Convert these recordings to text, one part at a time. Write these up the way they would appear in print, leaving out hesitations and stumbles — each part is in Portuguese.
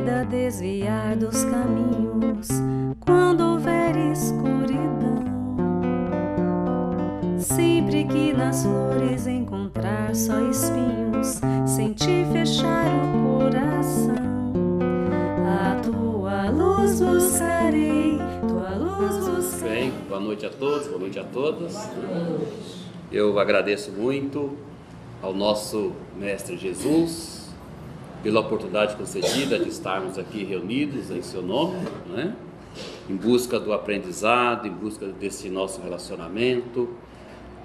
vida desviar dos caminhos quando houver escuridão. Sempre que nas flores encontrar só espinhos, sentir fechar o coração. A tua luz buscarei, tua luz buscarei. Bem, boa noite a todos, boa noite a todas. Eu agradeço muito ao nosso Mestre Jesus pela oportunidade concedida de estarmos aqui reunidos em seu nome, né? Em busca do aprendizado, em busca desse nosso relacionamento,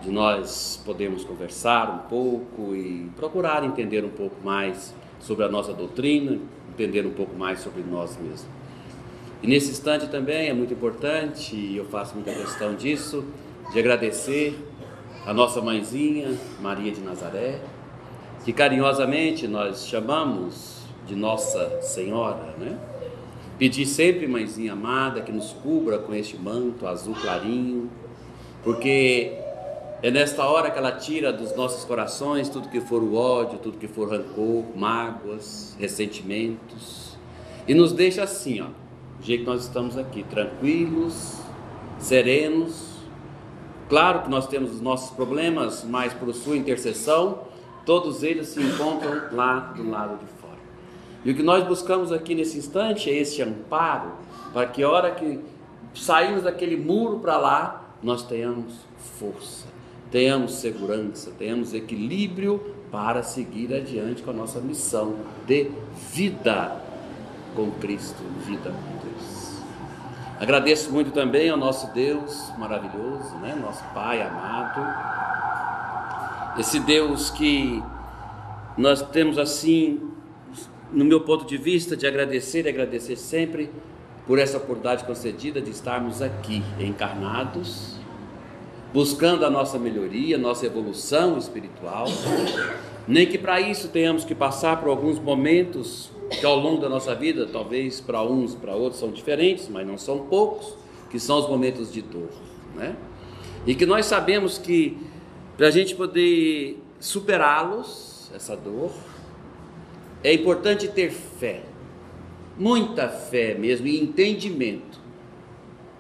de nós podermos conversar um pouco e procurar entender um pouco mais sobre a nossa doutrina, entender um pouco mais sobre nós mesmos. E nesse instante também é muito importante, e eu faço muita questão disso, de agradecer a nossa mãezinha, Maria de Nazaré, que carinhosamente nós chamamos de Nossa Senhora, né? Pedir sempre, mãezinha amada, que nos cubra com este manto azul clarinho, porque é nesta hora que ela tira dos nossos corações tudo que for o ódio, tudo que for rancor, mágoas, ressentimentos, e nos deixa assim, ó, do jeito que nós estamos aqui, tranquilos, serenos. Claro que nós temos os nossos problemas, mas por sua intercessão, todos eles se encontram lá do lado de fora. E o que nós buscamos aqui nesse instante é esse amparo, para que a hora que saímos daquele muro para lá, nós tenhamos força, tenhamos segurança, tenhamos equilíbrio para seguir adiante com a nossa missão de vida com Cristo, vida com Deus. Agradeço muito também ao nosso Deus maravilhoso, né? Nosso Pai amado, esse Deus que nós temos assim, no meu ponto de vista, de agradecer e agradecer sempre por essa oportunidade concedida de estarmos aqui encarnados, buscando a nossa melhoria, nossa evolução espiritual, nem que para isso tenhamos que passar por alguns momentos que ao longo da nossa vida, talvez para uns, para outros são diferentes, mas não são poucos, que são os momentos de dor, né? E que nós sabemos que para a gente poder superá-los, essa dor, é importante ter fé, muita fé mesmo, e entendimento.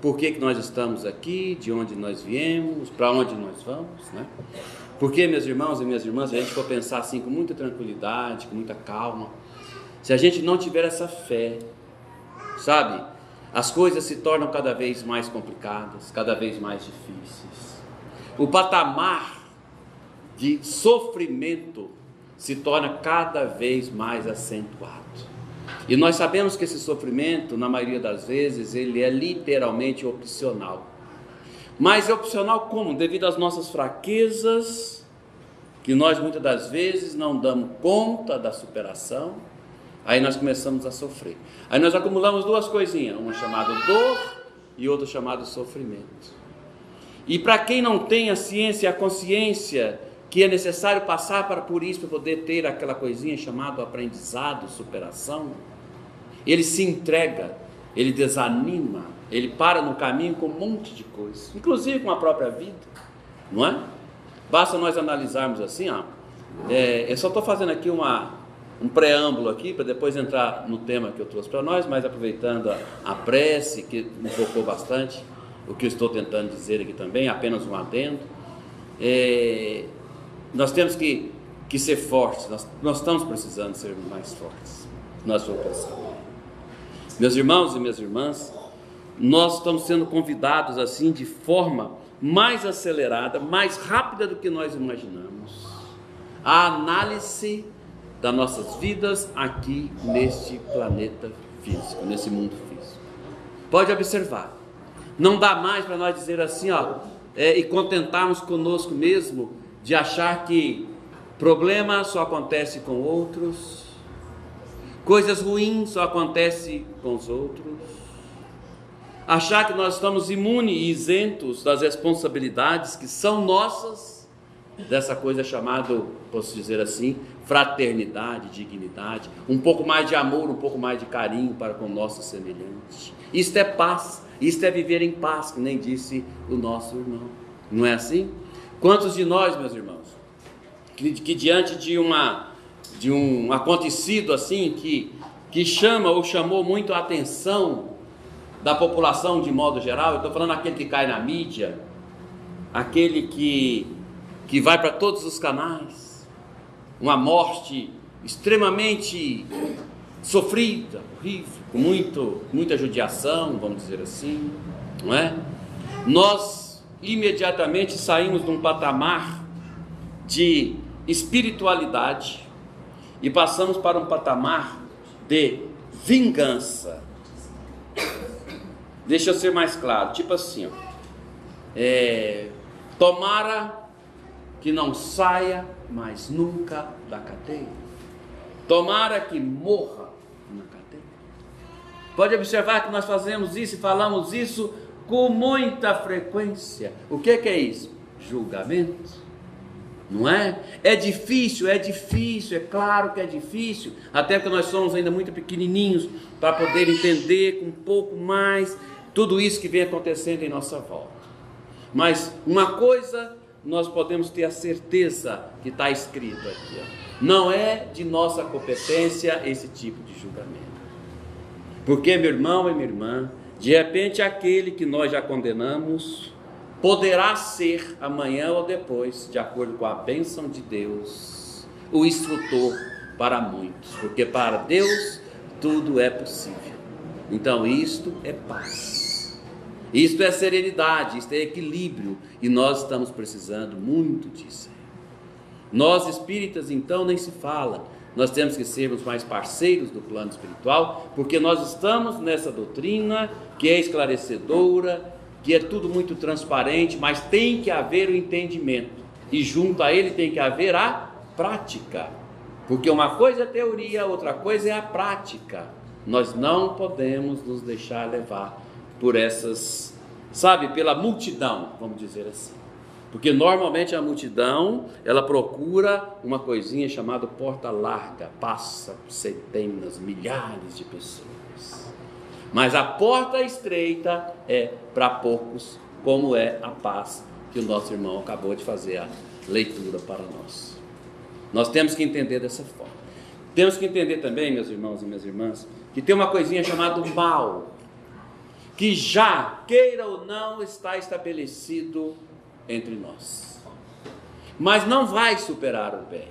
Por que nós estamos aqui, de onde nós viemos, para onde nós vamos, né? Porque, meus irmãos e minhas irmãs, se a gente for pensar assim com muita tranquilidade, com muita calma, se a gente não tiver essa fé, sabe, as coisas se tornam cada vez mais complicadas, cada vez mais difíceis. O patamar de sofrimento se torna cada vez mais acentuado. E nós sabemos que esse sofrimento, na maioria das vezes, ele é literalmente opcional. Mas é opcional como? Devido às nossas fraquezas, que nós muitas das vezes não damos conta da superação, aí nós começamos a sofrer. Aí nós acumulamos duas coisinhas, uma chamada dor e outra chamada sofrimento. E para quem não tem a ciência e a consciência que é necessário passar por isso, para poder ter aquela coisinha chamada aprendizado, superação, ele se entrega, ele desanima, ele para no caminho com um monte de coisas, inclusive com a própria vida, não é? Basta nós analisarmos assim, ó, eu só estou fazendo aqui um preâmbulo aqui, para depois entrar no tema que eu trouxe para nós, mas aproveitando a prece, que me focou bastante, o que eu estou tentando dizer aqui também, apenas um adendo. Nós temos que ser fortes, nós estamos precisando ser mais fortes, nós vamos pensar. Meus irmãos e minhas irmãs, nós estamos sendo convidados assim de forma mais acelerada, mais rápida do que nós imaginamos, a análise das nossas vidas aqui neste planeta físico, nesse mundo físico. Pode observar, não dá mais para nós dizer assim, ó, e contentarmos conosco mesmo, de achar que problema só acontece com outros, coisas ruins só acontecem com os outros, achar que nós estamos imunes e isentos das responsabilidades que são nossas, dessa coisa chamada, posso dizer assim, fraternidade, dignidade, um pouco mais de amor, um pouco mais de carinho para com o nosso semelhante. Isto é paz, isto é viver em paz, que nem disse o nosso irmão, não é assim? Quantos de nós, meus irmãos, que diante de um acontecido assim, que que chama ou chamou muito a atenção da população de modo geral. Eu estou falando aquele que cai na mídia, aquele que vai para todos os canais, uma morte extremamente sofrida, horrível, com muita judiação, vamos dizer assim, não é? Nós imediatamente saímos de um patamar de espiritualidade e passamos para um patamar de vingança. Deixa eu ser mais claro, tipo assim, tomara que não saia mais nunca da cadeia, tomara que morra na cadeia. Pode observar que nós fazemos isso e falamos isso com muita frequência. O que é isso? Julgamento. Não é? É difícil, é claro que é difícil, até porque nós somos ainda muito pequenininhos para poder entender com um pouco mais tudo isso que vem acontecendo em nossa volta. Mas uma coisa nós podemos ter a certeza que está escrito aqui, não é de nossa competência esse tipo de julgamento. Porque, meu irmão e minha irmã, de repente aquele que nós já condenamos poderá ser amanhã ou depois, de acordo com a bênção de Deus, o instrutor para muitos, porque para Deus tudo é possível. Então isto é paz, isto é serenidade, isto é equilíbrio, e nós estamos precisando muito disso. Nós espíritas então nem se fala, nós temos que sermos mais parceiros do plano espiritual, porque nós estamos nessa doutrina que é esclarecedora, que é tudo muito transparente, mas tem que haver o entendimento, e junto a ele tem que haver a prática, porque uma coisa é teoria, outra coisa é a prática. Nós não podemos nos deixar levar por essas, pela multidão, vamos dizer assim, porque normalmente a multidão, ela procura uma coisinha chamada porta larga, passa centenas, milhares de pessoas. Mas a porta estreita é para poucos, como é a paz que o nosso irmão acabou de fazer a leitura para nós. Nós temos que entender dessa forma. Temos que entender também, meus irmãos e minhas irmãs, que tem uma coisinha chamada mal, que já, queira ou não, está estabelecido entre nós. Mas não vai superar o bem.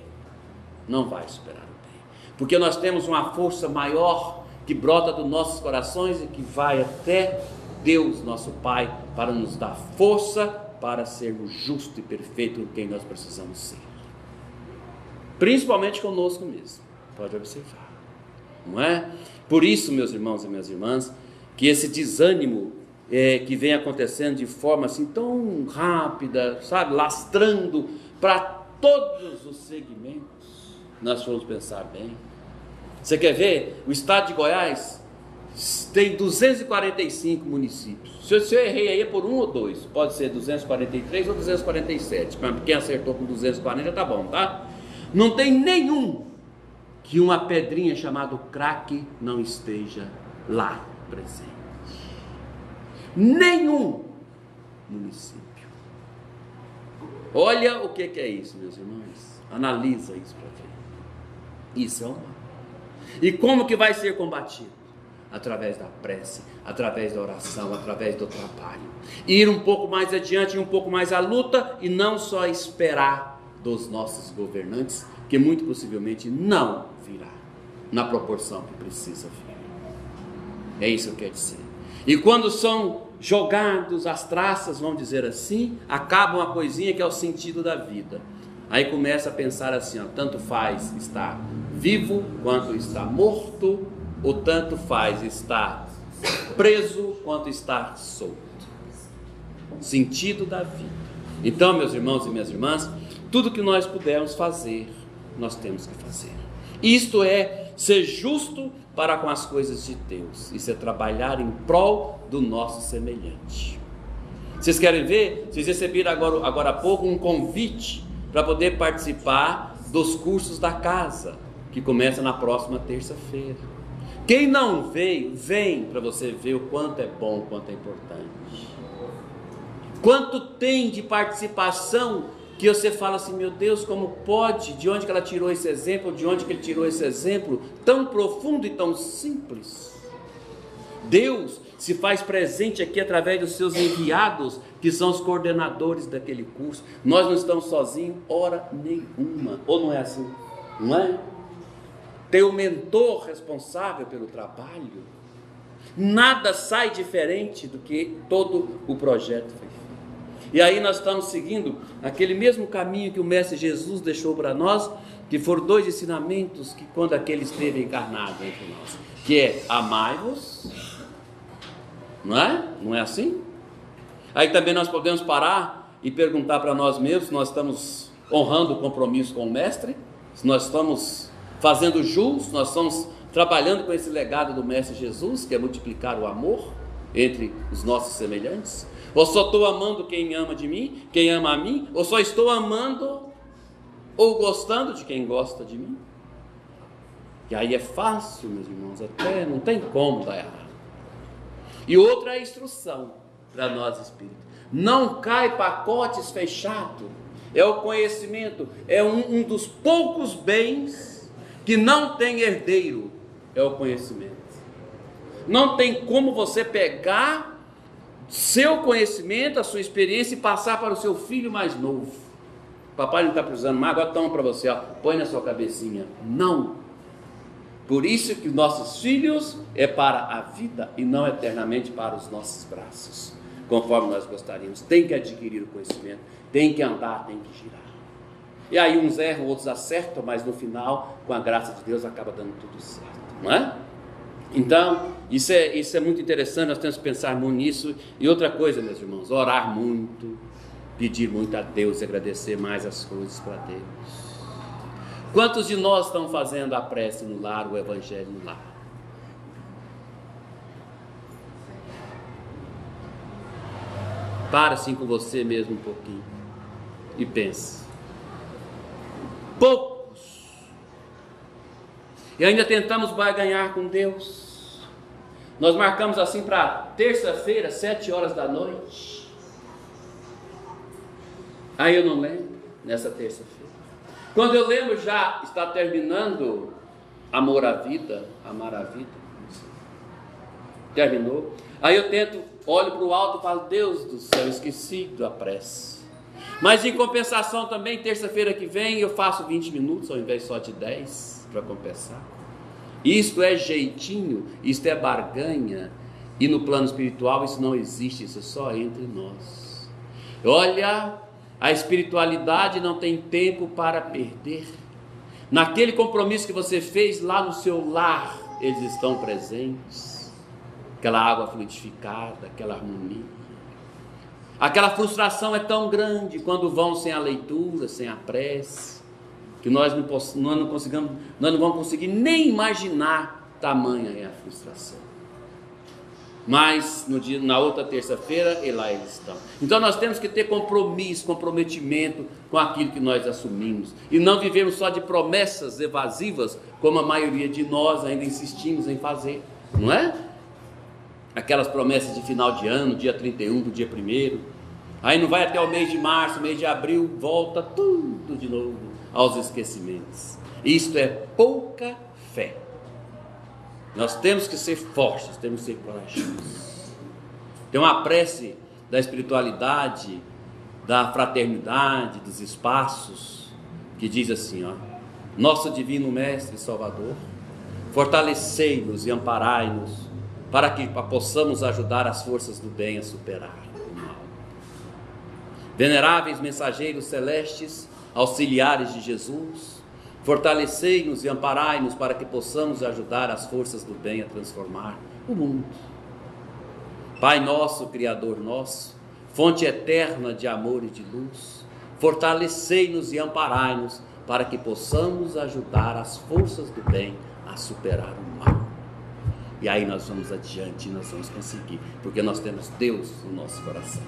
Não vai superar o bem. Porque nós temos uma força maior que brota dos nossos corações e que vai até Deus, nosso Pai, para nos dar força para sermos justos e perfeitos em quem nós precisamos ser. Principalmente conosco mesmo, pode observar, não é? Por isso, meus irmãos e minhas irmãs, que esse desânimo que vem acontecendo de forma assim tão rápida, lastrando para todos os segmentos, nós vamos pensar bem. Você quer ver? O estado de Goiás tem 245 municípios. Se eu errei aí é por 1 ou 2, pode ser 243 ou 247. Quem acertou com 240 tá bom, tá? Não tem nenhum que uma pedrinha chamada crack não esteja lá presente. Nenhum município. Olha o que é isso, meus irmãos. Analisa isso para ver. Isso é um mal. E como que vai ser combatido? Através da prece, através da oração, através do trabalho. Ir um pouco mais adiante, um pouco mais à luta, e não só esperar dos nossos governantes, que muito possivelmente não virá na proporção que precisa vir. É isso que quer dizer. E quando são jogados as traças, vamos dizer assim, acaba uma coisinha que é o sentido da vida. Aí começa a pensar assim, tanto faz estar vivo quanto estar morto, ou tanto faz estar preso quanto estar solto. Sentido da vida. Então, meus irmãos e minhas irmãs, tudo que nós pudermos fazer, nós temos que fazer. Isto é ser justo para com as coisas de Deus. Isso é trabalhar em prol do nosso semelhante. Vocês querem ver? Vocês receberam agora há pouco um convite para poder participar dos cursos da casa, que começa na próxima terça-feira. Quem não veio, vem para você ver o quanto é bom, o quanto é importante. Quanto tem de participação que você fala assim, meu Deus, como pode? De onde que ela tirou esse exemplo? De onde que ele tirou esse exemplo? Tão profundo e tão simples. Deus se faz presente aqui através dos seus enviados, que são os coordenadores daquele curso. Nós não estamos sozinhos, hora nenhuma. Ou não é assim? Não é? Tem o mentor responsável pelo trabalho. Nada sai diferente do que todo o projeto foi feito. E aí nós estamos seguindo aquele mesmo caminho que o Mestre Jesus deixou para nós, que foram 2 ensinamentos que quando aquele esteve encarnado entre nós, que é amai-vos, não é? Não é assim? Aí também nós podemos parar e perguntar para nós mesmos, se nós estamos honrando o compromisso com o Mestre, se nós estamos fazendo jus, nós estamos trabalhando com esse legado do Mestre Jesus, que é multiplicar o amor entre os nossos semelhantes. Ou só estou amando quem ama de mim, quem ama a mim, ou só estou amando ou gostando de quem gosta de mim. E aí é fácil, meus irmãos, até não tem como dar errado. E outra é a instrução para nós espíritos. Não cai pacotes fechados. É o conhecimento, é um dos poucos bens que não tem herdeiro, é o conhecimento. Não tem como você pegar seu conhecimento, a sua experiência e passar para o seu filho mais novo. Papai não está precisando mais, agora toma para você, ó, põe na sua cabecinha. Não. Por isso que nossos filhos é para a vida e não eternamente para os nossos braços, conforme nós gostaríamos. Tem que adquirir o conhecimento, tem que andar, tem que girar. E aí uns erram, outros acertam, mas no final, com a graça de Deus, acaba dando tudo certo, não é? Então, isso é muito interessante, nós temos que pensar muito nisso. E outra coisa, meus irmãos, orar muito, pedir muito a Deus e agradecer mais as coisas para Deus. Quantos de nós estão fazendo a prece no lar, o evangelho no lar? Para assim com você mesmo um pouquinho e pense. Poucos. E ainda tentamos barganhar com Deus. Nós marcamos assim para terça-feira, 7 horas da noite. Aí eu não lembro, nessa terça-feira. Quando eu lembro, já está terminando Amor à Vida, Amar a Vida. Terminou. Aí eu tento, olho para o alto e falo, Deus do céu, esqueci da prece. Mas em compensação também, terça-feira que vem, eu faço 20 minutos ao invés só de 10 para compensar. Isto é jeitinho, isto é barganha. E no plano espiritual isso não existe, isso é só entre nós. Olha, a espiritualidade não tem tempo para perder. Naquele compromisso que você fez lá no seu lar, eles estão presentes. Aquela água fluidificada, aquela harmonia. Aquela frustração é tão grande quando vão sem a leitura, sem a prece, que nós não vamos conseguir nem imaginar tamanha é a frustração. Mas na outra terça-feira, e lá eles estão. Então nós temos que ter comprometimento com aquilo que nós assumimos. E não vivemos só de promessas evasivas, como a maioria de nós ainda insistimos em fazer. Não é? Aquelas promessas de final de ano, dia 31 do dia 1º. Aí não vai até o mês de março, mês de abril, volta tudo de novo aos esquecimentos. Isto é pouca fé. Nós temos que ser fortes, temos que ser corajosos. Tem uma prece da espiritualidade, da fraternidade, dos espaços, que diz assim, ó: Nosso Divino Mestre Salvador, fortalecei-nos e amparai-nos, para que possamos ajudar as forças do bem a superar o mal. Veneráveis mensageiros celestes, auxiliares de Jesus, fortalecei-nos e amparai-nos para que possamos ajudar as forças do bem a transformar o mundo. Pai nosso, Criador nosso, fonte eterna de amor e de luz, fortalecei-nos e amparai-nos para que possamos ajudar as forças do bem a superar o mal. E aí nós vamos adiante, nós vamos conseguir, porque nós temos Deus no nosso coração,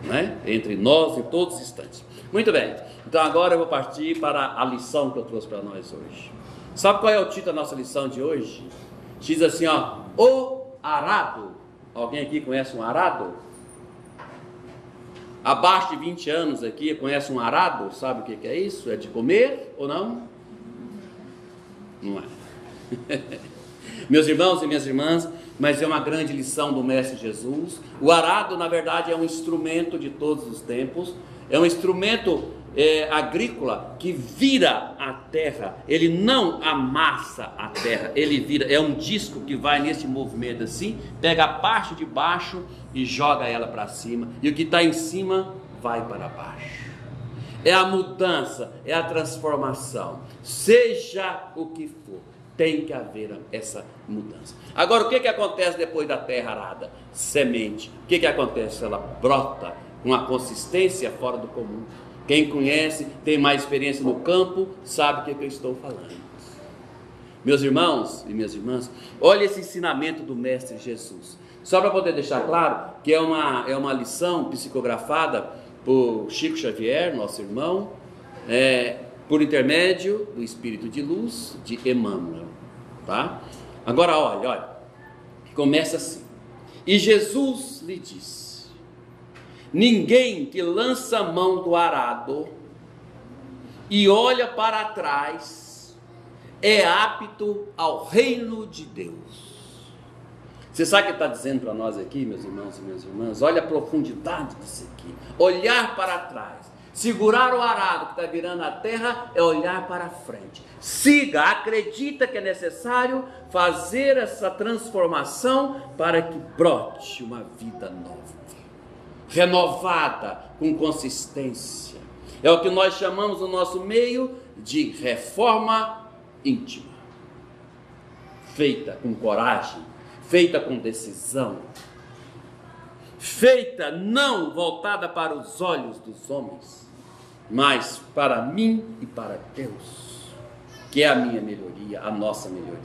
não é? Entre nós em todos os instantes. Muito bem, então agora eu vou partir para a lição que eu trouxe para nós hoje. Sabe qual é o título da nossa lição de hoje? Diz assim, ó: o arado. Alguém aqui conhece um arado? abaixo de 20 anos aqui conhece um arado? Sabe o que é isso? É de comer ou não? Não é. Meus irmãos e minhas irmãs, mas é uma grande lição do Mestre Jesus. O arado, na verdade, é um instrumento de todos os tempos, é um instrumento agrícola que vira a terra. Ele não amassa a terra, ele vira, é um disco que vai nesse movimento assim, pega a parte de baixo e joga ela para cima, e o que está em cima vai para baixo. É a mudança, é a transformação, seja o que for, tem que haver essa mudança. Agora, o que acontece depois da terra arada? Semente. O que acontece? Ela brota com uma consistência fora do comum. Quem conhece, tem mais experiência no campo, sabe o que eu estou falando. Meus irmãos e minhas irmãs, olha esse ensinamento do Mestre Jesus. Só para poder deixar claro que é uma lição psicografada por Chico Xavier, nosso irmão, por intermédio do Espírito de Luz de Emmanuel, tá? Agora olha, começa assim: e Jesus lhe disse: ninguém que lança a mão do arado e olha para trás é apto ao reino de Deus. Você sabe o que está dizendo para nós aqui, meus irmãos e minhas irmãs? Olha a profundidade disso aqui. Olhar para trás, segurar o arado que está virando a terra, é olhar para frente. Siga, acredita que é necessário fazer essa transformação para que brote uma vida nova, renovada, com consistência. É o que nós chamamos no nosso meio de reforma íntima, feita com coragem, feita com decisão, feita não voltada para os olhos dos homens, mas para mim e para Deus, que é a minha melhoria, a nossa melhoria,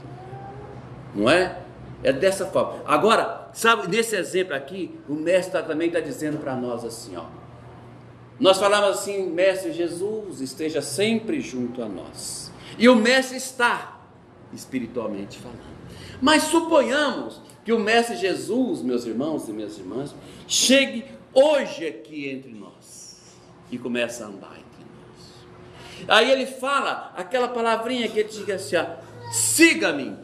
não é? É dessa forma. Agora, sabe, nesse exemplo aqui, o mestre também está dizendo para nós assim, ó. Nós falamos assim: Mestre Jesus esteja sempre junto a nós, e o mestre está, espiritualmente falando. Mas suponhamos que o Mestre Jesus, meus irmãos e minhas irmãs, chegue hoje aqui entre nós e comece a andar entre nós. Aí ele fala aquela palavrinha que ele diz assim, ó: siga-me.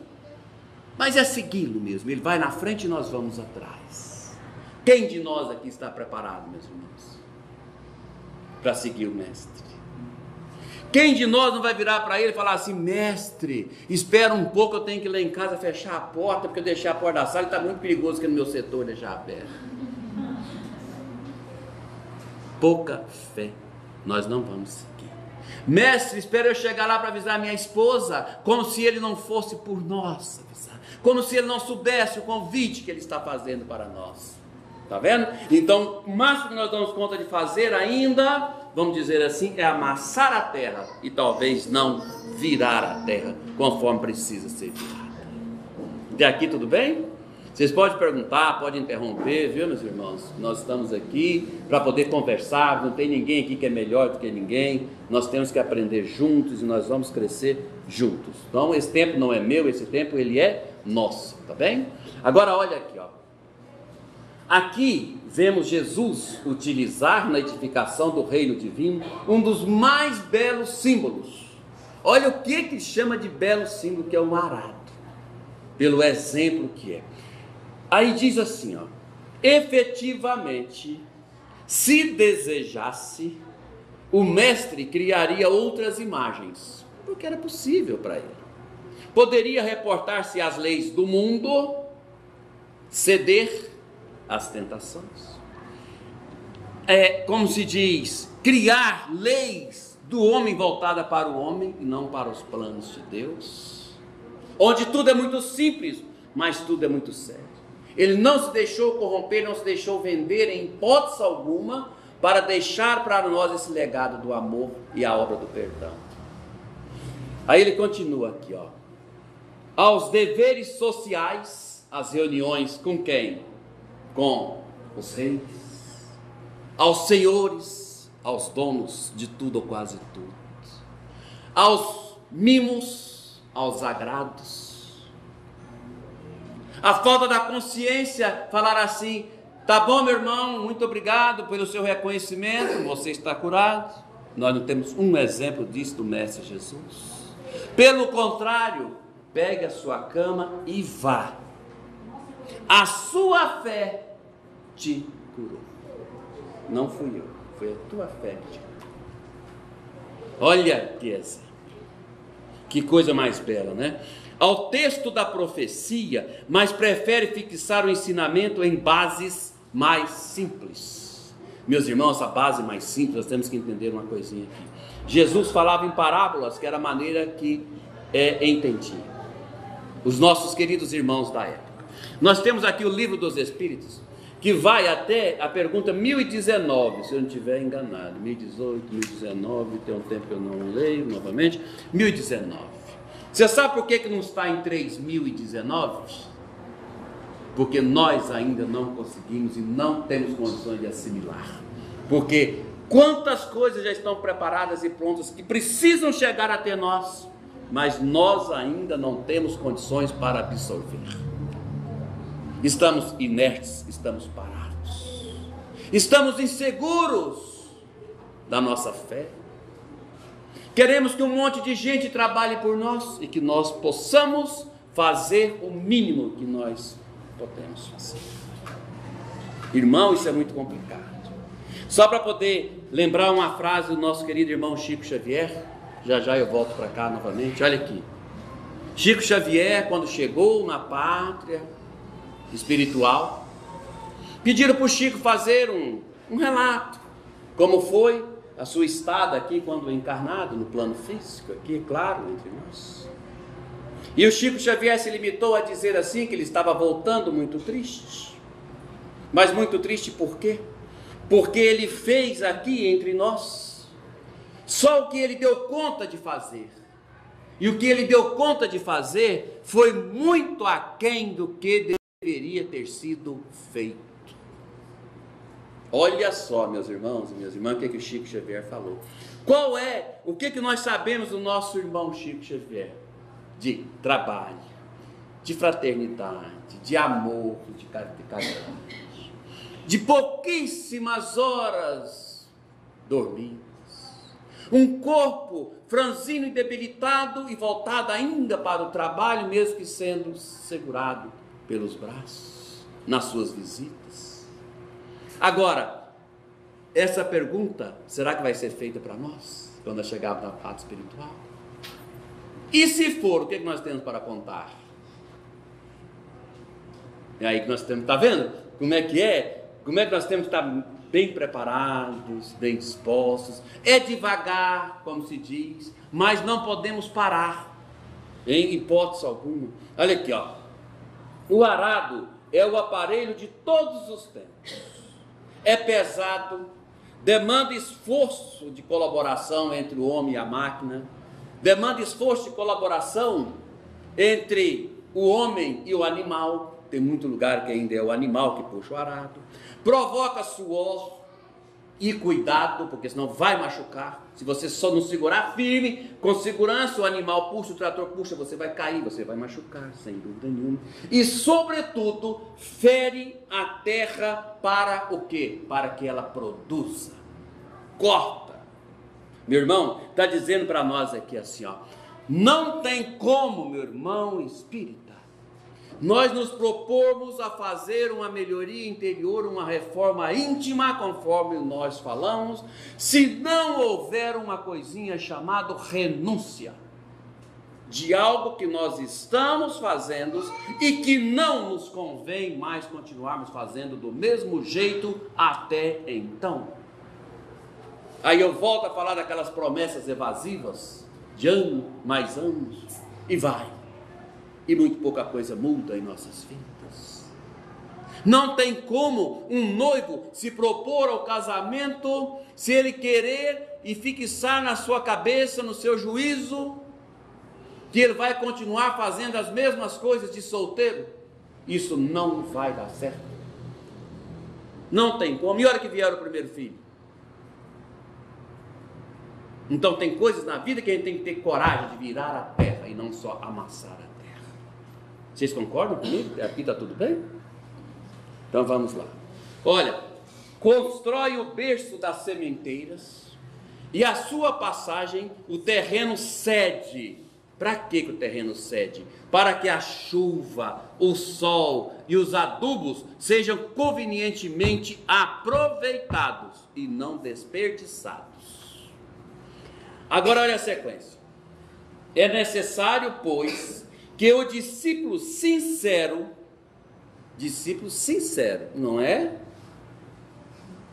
Mas é segui-lo mesmo, ele vai na frente e nós vamos atrás. Quem de nós aqui está preparado, meus irmãos, para seguir o Mestre? Quem de nós não vai virar para ele e falar assim: mestre, espera um pouco, eu tenho que ir lá em casa fechar a porta, porque eu deixei a porta da sala e está muito perigoso aqui no meu setor deixar aberto. Pouca fé, nós não vamos seguir. Mestre, espera eu chegar lá para avisar minha esposa, como se ele não fosse por nós avisar, como se ele não soubesse o convite que ele está fazendo para nós. Está vendo? Então, o máximo que nós damos conta de fazer ainda, vamos dizer assim, é amassar a terra e talvez não virar a terra conforme precisa ser virada. Até aqui tudo bem? Vocês podem perguntar, podem interromper, viu, meus irmãos? Nós estamos aqui para poder conversar, não tem ninguém aqui que é melhor do que ninguém, nós temos que aprender juntos e nós vamos crescer juntos. Então, esse tempo não é meu, esse tempo ele é nosso, tá bem? Agora olha aqui, ó. Aqui vemos Jesus utilizar na edificação do reino divino um dos mais belos símbolos. Olha o que chama de belo símbolo, que é o arado, pelo exemplo que é. Aí diz assim, ó: efetivamente, se desejasse, o mestre criaria outras imagens, porque era possível para ele. Poderia reportar-se às leis do mundo, ceder as tentações, como se diz, criar leis do homem voltada para o homem e não para os planos de Deus, onde tudo é muito simples, mas tudo é muito sério. Ele não se deixou corromper, não se deixou vender em hipótese alguma, para deixar para nós esse legado do amor e a obra do perdão. Aí ele continua aqui, ó: aos deveres sociais, as reuniões com quem? Com os reis, aos senhores, aos donos de tudo ou quase tudo, aos mimos, aos agrados. A falta da consciência, falar assim: Tá bom, meu irmão, muito obrigado pelo seu reconhecimento, você está curado. Nós não temos um exemplo disso do Mestre Jesus. Pelo contrário, pegue a sua cama e vá. A sua fé te curou. Não fui eu, foi a tua fé que te curou. Olha que exemplo. Que coisa mais bela, né? Ao texto da profecia, mas prefere fixar o ensinamento em bases mais simples. Meus irmãos, a base mais simples, nós temos que entender uma coisinha aqui. Jesus falava em parábolas, que era a maneira que entendia. Os nossos queridos irmãos da época. Nós temos aqui o Livro dos Espíritos, que vai até a pergunta 1019, se eu não estiver enganado. 1018, 1019, tem um tempo que eu não leio novamente. 1019. Você sabe por que não está em 3019? Porque nós ainda não conseguimos e não temos condições de assimilar. Porque quantas coisas já estão preparadas e prontas que precisam chegar até nós, mas nós ainda não temos condições para absorver. Estamos inertes, estamos parados, estamos inseguros da nossa fé. Queremos que um monte de gente trabalhe por nós e que nós possamos fazer o mínimo que nós podemos fazer. Irmão, isso é muito complicado. Só para poder lembrar uma frase do nosso querido irmão Chico Xavier, já eu volto para cá novamente, olha aqui. Chico Xavier, quando chegou na pátria espiritual, pediram para o Chico fazer um relato, como foi a sua estada aqui quando encarnado no plano físico, aqui, claro, entre nós. E o Chico Xavier se limitou a dizer assim, que ele estava voltando muito triste. Mas muito triste por quê? Porque ele fez aqui entre nós só o que ele deu conta de fazer. E o que ele deu conta de fazer foi muito aquém do que deveria ter sido feito. Olha só, meus irmãos e minhas irmãs, o que o Chico Xavier falou. O que nós sabemos do nosso irmão Chico Xavier? De trabalho, de fraternidade, de amor, de caridade, de pouquíssimas horas dormidas, um corpo franzino e debilitado e voltado ainda para o trabalho, mesmo que sendo segurado pelos braços, nas suas visitas. Agora, essa pergunta, será que vai ser feita para nós, quando chegarmos na parte espiritual? E se for, o que nós temos para contar? É aí que nós temos, está vendo? Como é que nós temos que estar bem preparados, bem dispostos. É devagar, como se diz, mas não podemos parar, em hipótese alguma. Olha aqui, ó. O arado é o aparelho de todos os tempos. É pesado, demanda esforço de colaboração entre o homem e a máquina, demanda esforço de colaboração entre o homem e o animal. Tem muito lugar que ainda é o animal que puxa o arado. Provoca suor e cuidado, porque senão vai machucar. Se você só não segurar firme, com segurança, o animal puxa, o trator puxa, você vai cair, você vai machucar, sem dúvida nenhuma. E, sobretudo, fere a terra para o quê? Para que ela produza. Corta. Meu irmão, está dizendo para nós aqui assim, ó, não tem como, meu irmão espírita, nós nos propormos a fazer uma melhoria interior, uma reforma íntima, conforme nós falamos, se não houver uma coisinha chamada renúncia de algo que nós estamos fazendo e que não nos convém mais continuarmos fazendo do mesmo jeito até então. Aí eu volto a falar daquelas promessas evasivas, de ano mais anos, e vai. E muito pouca coisa muda em nossas vidas. Não tem como um noivo se propor ao casamento, se ele querer e fixar na sua cabeça, no seu juízo, que ele vai continuar fazendo as mesmas coisas de solteiro. Isso não vai dar certo. Não tem como. E a hora que vier o primeiro filho? Então tem coisas na vida que a gente tem que ter coragem de virar a terra e não só amassar a terra. Vocês concordam comigo? Aqui está tudo bem? Então vamos lá. Olha, constrói o berço das sementeiras, e a sua passagem o terreno cede. Para que o terreno cede? Para que a chuva, o sol e os adubos sejam convenientemente aproveitados e não desperdiçados. Agora olha a sequência. É necessário, pois, que o discípulo sincero, não é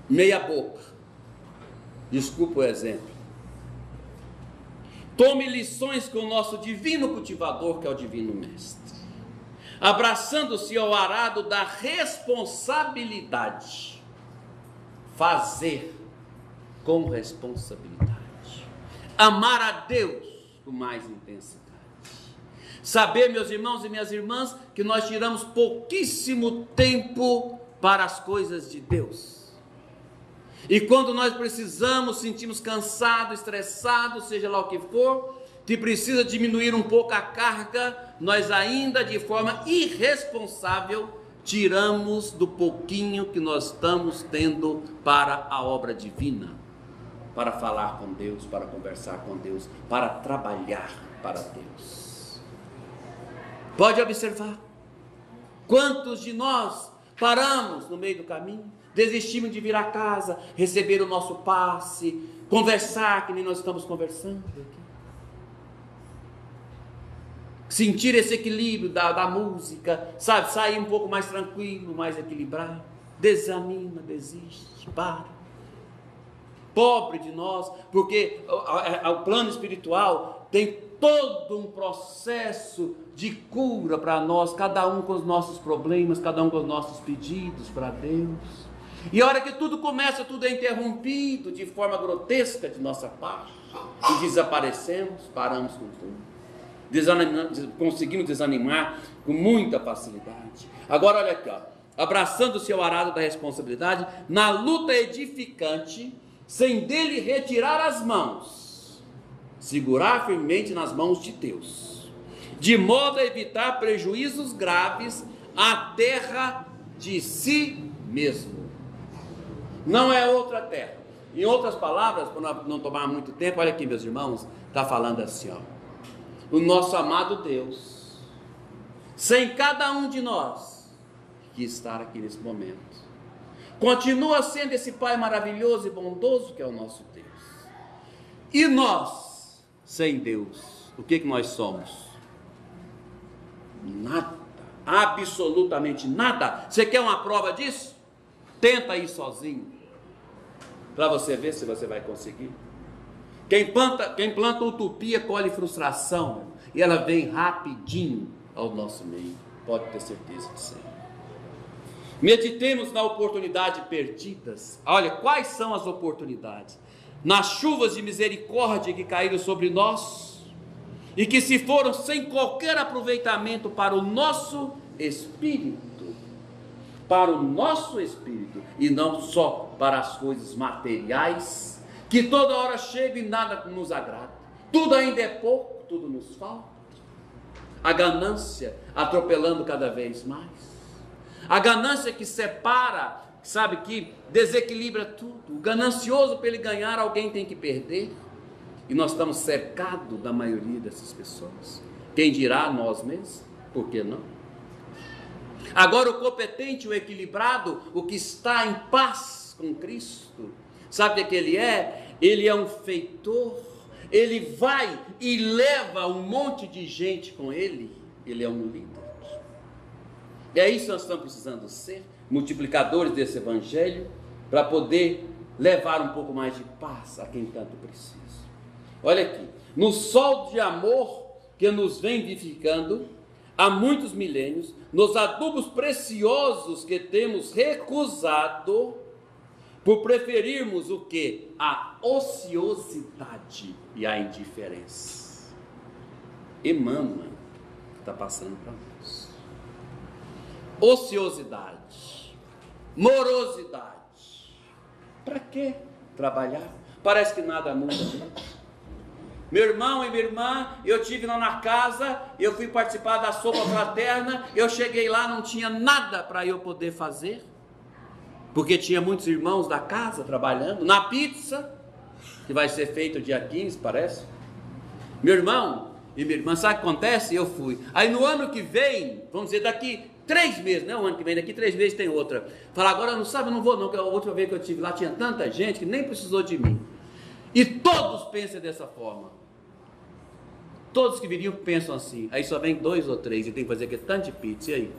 meia boca, desculpa o exemplo, tome lições com o nosso divino cultivador, que é o divino mestre, abraçando-se ao arado da responsabilidade, fazer com responsabilidade, amar a Deus com mais intensidade, saber, meus irmãos e minhas irmãs, que nós tiramos pouquíssimo tempo para as coisas de Deus. E quando nós precisamos, sentimos cansado, estressado, seja lá o que for, que precisa diminuir um pouco a carga, nós ainda de forma irresponsável tiramos do pouquinho que nós estamos tendo para a obra divina, para falar com Deus, para conversar com Deus, para trabalhar para Deus. Pode observar quantos de nós paramos no meio do caminho, desistimos de vir a casa, receber o nosso passe, conversar que nem nós estamos conversando aqui. Sentir esse equilíbrio da música, sabe, sair um pouco mais tranquilo, mais equilibrado. Desanima, desiste, para. Pobre de nós, porque o plano espiritual tem todo um processo de cura para nós, cada um com os nossos problemas, cada um com os nossos pedidos para Deus. E a hora que tudo começa, tudo é interrompido de forma grotesca de nossa parte, e desaparecemos, paramos com tudo, conseguimos desanimar com muita facilidade. Agora olha aqui, ó, abraçando-se ao arado da responsabilidade, na luta edificante, sem dele retirar as mãos, segurar firmemente nas mãos de Deus, de modo a evitar prejuízos graves à terra de si mesmo. Não é outra terra. Em outras palavras, para não tomar muito tempo, olha aqui, meus irmãos, está falando assim, ó, o nosso amado Deus, sem cada um de nós que está aqui nesse momento, continua sendo esse Pai maravilhoso e bondoso que é o nosso Deus. E nós, sem Deus, o que nós somos? Nada, absolutamente nada. Você quer uma prova disso? Tenta ir sozinho, para você ver se você vai conseguir. Quem planta utopia colhe frustração, e ela vem rapidinho ao nosso meio, pode ter certeza disso. Meditemos na oportunidade perdidas. Olha, quais são as oportunidades? Nas chuvas de misericórdia que caíram sobre nós, e que se foram sem qualquer aproveitamento para o nosso espírito, e não só para as coisas materiais, que toda hora chega e nada nos agrada, tudo ainda é pouco, tudo nos falta, a ganância atropelando cada vez mais, a ganância que separa, sabe, que desequilibra tudo, o ganancioso, para ele ganhar, alguém tem que perder, e nós estamos cercados da maioria dessas pessoas. Quem dirá nós mesmos? Por que não? Agora o competente, o equilibrado, o que está em paz com Cristo, sabe o que ele é? Ele é um feitor, ele vai e leva um monte de gente com ele, ele é um líder. E é isso que nós estamos precisando ser, multiplicadores desse evangelho, para poder levar um pouco mais de paz a quem tanto precisa. Olha aqui, no sol de amor que nos vem vivificando há muitos milênios, nos adubos preciosos que temos recusado, por preferirmos o que? A ociosidade e a indiferença. Emmanuel está passando para nós. Ociosidade, morosidade. Para que trabalhar? Parece que nada muda. Meu irmão e minha irmã, eu estive lá na casa, eu fui participar da sopa fraterna, eu cheguei lá, não tinha nada para eu poder fazer. porque tinha muitos irmãos da casa trabalhando na pizza, que vai ser feita dia 15, parece. Meu irmão e minha irmã, sabe o que acontece? Eu fui. Aí no ano que vem, vamos dizer, daqui 3 meses, não é o ano que vem, daqui 3 meses tem outra. Fala, agora não sabe, eu não vou não, porque a última vez que eu estive lá tinha tanta gente que nem precisou de mim. E todos pensam dessa forma. Todos que viriam pensam assim. Aí só vem 2 ou 3 e tem que fazer aquele tanto de pizza, e aí?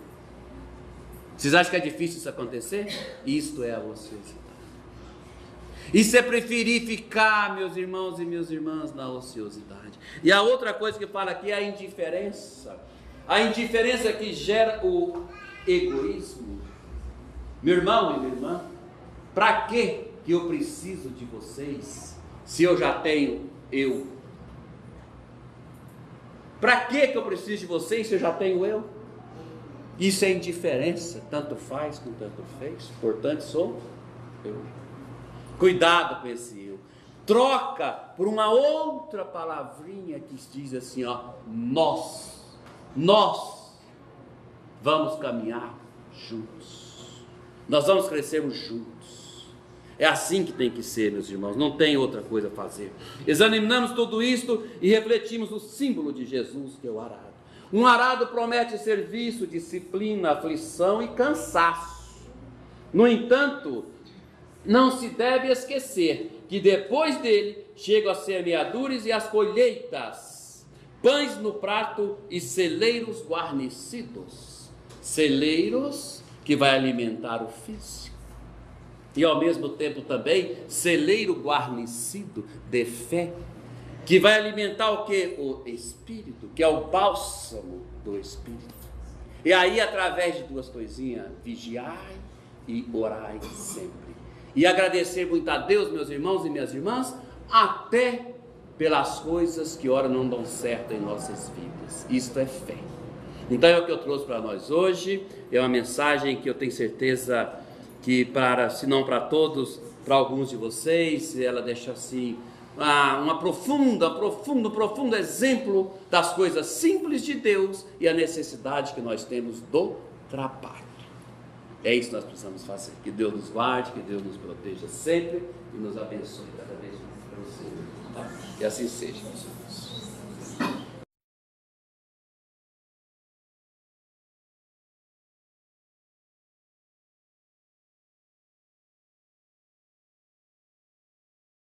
Vocês acham que é difícil isso acontecer? Isto é a ociosidade. Isso é preferir ficar, meus irmãos e minhas irmãs, na ociosidade. E a outra coisa que fala aqui é a indiferença. A indiferença que gera o egoísmo. Meu irmão e minha irmã, para que eu preciso de vocês, se eu já tenho eu? Para que eu preciso de vocês, se eu já tenho eu? Isso é indiferença, tanto faz como tanto fez, portanto sou eu. Cuidado com esse eu. Troca por uma outra palavrinha que diz assim, ó, nós vamos caminhar juntos, nós vamos crescer juntos. É assim que tem que ser, meus irmãos, não tem outra coisa a fazer. Examinamos tudo isto e refletimos o símbolo de Jesus, que é o arado. Um arado promete serviço, disciplina, aflição e cansaço. No entanto, não se deve esquecer que depois dele chegam as semeaduras e as colheitas, pães no prato e celeiros guarnecidos. Celeiros que vai alimentar o físico e ao mesmo tempo também celeiro guarnecido de fé, que vai alimentar o que? O Espírito, que é o bálsamo do Espírito. E aí, através de 2 coisinhas, vigiai e orai sempre. E agradecer muito a Deus, meus irmãos e minhas irmãs, até pelas coisas que ora não dão certo em nossas vidas. Isto é fé. Então é o que eu trouxe para nós hoje. É uma mensagem que eu tenho certeza que se não para todos, para alguns de vocês, ela deixa assim um profundo exemplo das coisas simples de Deus e a necessidade que nós temos do trabalho. É isso que nós precisamos fazer. Que Deus nos guarde, que Deus nos proteja sempre e nos abençoe cada vez mais. Que assim seja, meus irmãos.